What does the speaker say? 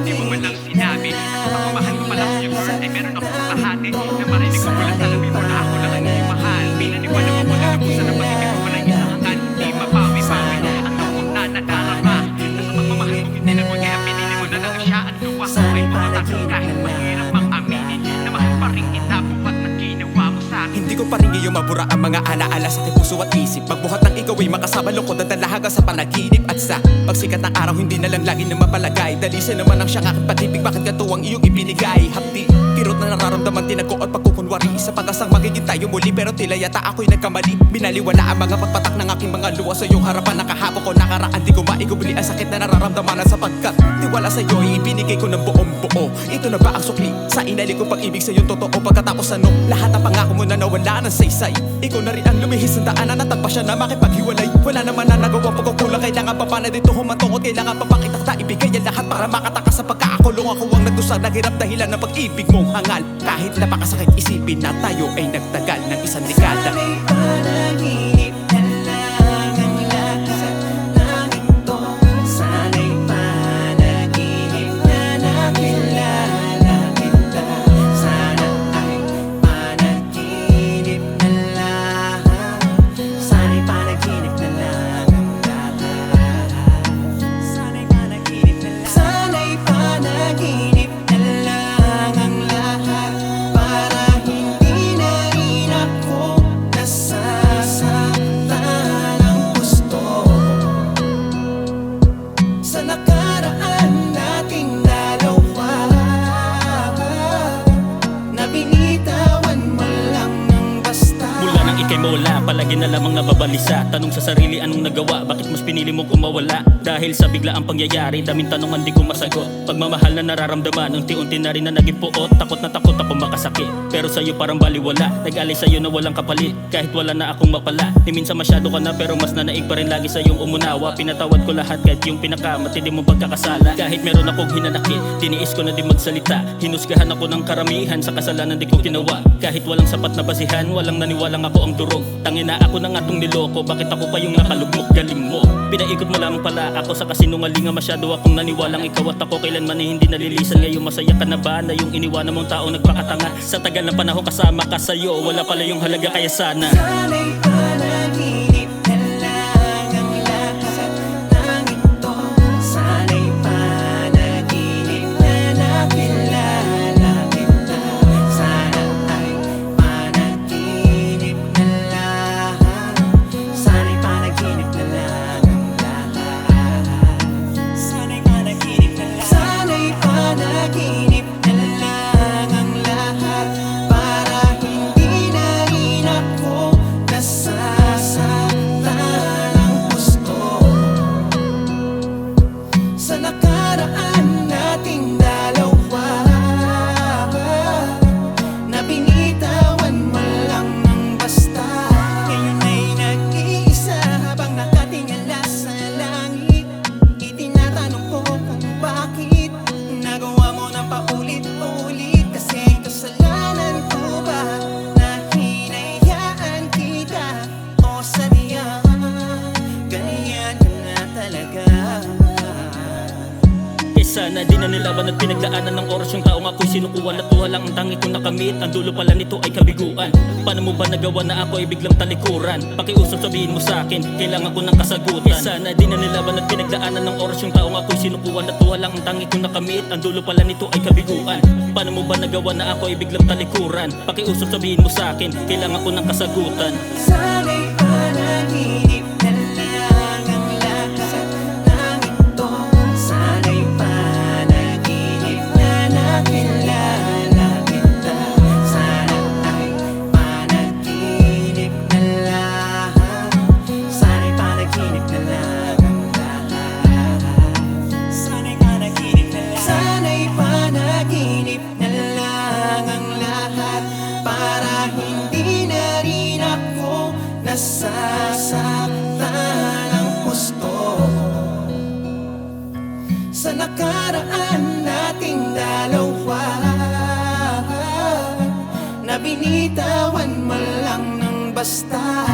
Di mo man lang sinabi sa pagmamahal ko pala sa'yo girl ay meron akong bahati na marinig ko mula sa labi mo na ako lang ang iyong mahal. Pinaniwala mo na lubusan ang pag-ibig ko walang isahangan. Hindi mapawi-pawi ang ako na nadarama na sa pagmamahal ko hindi na kaya pinili mo na lang siya ang luwa ko ay tumatakot kahit mahirap mang aminin na mahal pa rin kita buhat na ginawa mo sa'kin. Hindi ko pa rin iyo mabura ang mga alaala sa aking puso at isip. Pagbuhat ng ikaw ay makasama lungkot at dalahaga sa panaginip. At sa pagsikat ng araw hindi na lang lagi na mapalagay. Dalisya naman ang siyang aking pag-ibig, bakit ka tuwang iyong ibinigay. Hapdi, kirot na nararamdaman, tinagko at pagkukunwari sa pag-asang magiging tayo muli. Pero tila yata ako'y nagkamali. Binaliwala ang mga pagpatak ng aking mga luha sa iyong harapan. Nakahapon ko nakaraan, di ko maigubli ang sakit na nararamdaman. Sapagkat tiwala sa iyo ay ibinigay ko ng buong buo. Ito na ba ang sukli sa inali kong pag-ibig sa iyong totoo? Pagkatapos ano, lahat ang pangako mo na nawala ng saysay. Ikaw na rin ang lumihis ng daanan, natagpa siya na makipaghiwalay. Wala naman na nagawa pagkukulang, kailangan pa na dito humantong. At kailangan pa pakitakta, ibigay ang lahat para makatakas sa pagkakakulong. Ako ang nagdusa, naghirap dahilan ng pag-ibig mong hangal. Kahit napakasakit isipin na tayo ay nagtagal ng isang dekada. Sana'y panaginip na lang ang lahat ng ito. Sana'y panaginip na nakilala kita. Sana ay panaginip na lang. Sana'y panaginip na lang ang lahat. Sana'y panaginip na lang. Sana'y panaginip na lang ang lahat. Para hindi na rin ako nasasaktan ng gusto. Sa nakaraan nating dalawa, na binitawan mo lang ng basta. Mula nang ikay mawala, palagi na lamang nababalisa. Tanong sa sarili anong nagawa, bakit mas pinili mo kumawala? Dahil sa biglaang pangyayari, daming tanongan di ko masagot. Pagmamahal na nararamdaman, unti-unti na rin na naging puot. Takot na takot ako makasakit, pero sa'yo parang baliwala. Nag-alay sa'yo na walang kapalit, kahit wala na akong mapala. Di minsan masyado ka na, pero mas nanaig pa rin lagi sa'yong umunawa. Pinatawad ko lahat kahit yung pinakamatindi mong pagkakasala. Kahit meron akong hinanakit, tiniis ko na din magsalita. Hinusgahan ako ng karamihan, sa kasalanan di ko ginawa. Kahit walang sapat na basihan, walang naniwalang ako ang durog. Tangina ako na nga tong niloko, bakit ako pa yung nakalugmok? Galing mo, pinaikot mo lamang pala ako sa kasinungalingan. Masyado akong naniwalang ikaw at ako kailanman ay hindi nalilisan. Ngayon masaya ka na ba na yung iniwanan mong tao nagpakatanga? Sa tagal na panahon kasama ka sa'yo, wala pala yung halaga kaya sana Sana'y panaginip na lang ang lahat ng ito. Sana'y panaginip na nakilala kita. Sana ay panaginip na lang. Sana'y panaginip na lang ang lahat. Sana'y panaginip na lang. Sana'y panaginip na lang ang lahat. Para hindi na rin ako nasasaktan ng gusto. Sa nakaraan nating dalawa, na binitawan mo lang ng basta. Ngayon ay nag-iisa habang nakatingala sa langit. Itinatanong ko kung bakit nagawa mo na paulit-ulit. Kasi kasalanan ko ba na hinayaan kita? O sadyang ganyan ka na talaga? sana di na nilaban at pinagdaanan ng oras yung taong ako'y sinukuhan. At tuwa lang ang tangi kong nakamit, ang dulo pala nito ay kabiguan. Paano mo ba nagawa na ako ay biglang talikuran? Pakiusap sabihin mo sa'kin, kailangan ko ng kasagutan. Sana di na nilaban at pinagdaanan ng oras yung taong ako'y sinukuhan. At tuwa lang ang tangi kong nakamit, ang dulo pala nito ay kabiguan. Paano mo ba nagawa na ako ay biglang talikuran? Pakiusap sabihin mo sa'kin, kailangan ko ng kasagutan. Sana'y panaginip na lang ang lahat ng ito. Sana'y panaginip na nakilala kita. Sana ay panaginip na lang. Sana'y panaginip na lang ang lahat. Sana'y panaginip na lang. Sana'y panaginip na lang ang lahat. Para hindi na rin ako nasasaktan ng gusto. Sa nakaraan nating dalawa, na binitawan mo lang ng basta.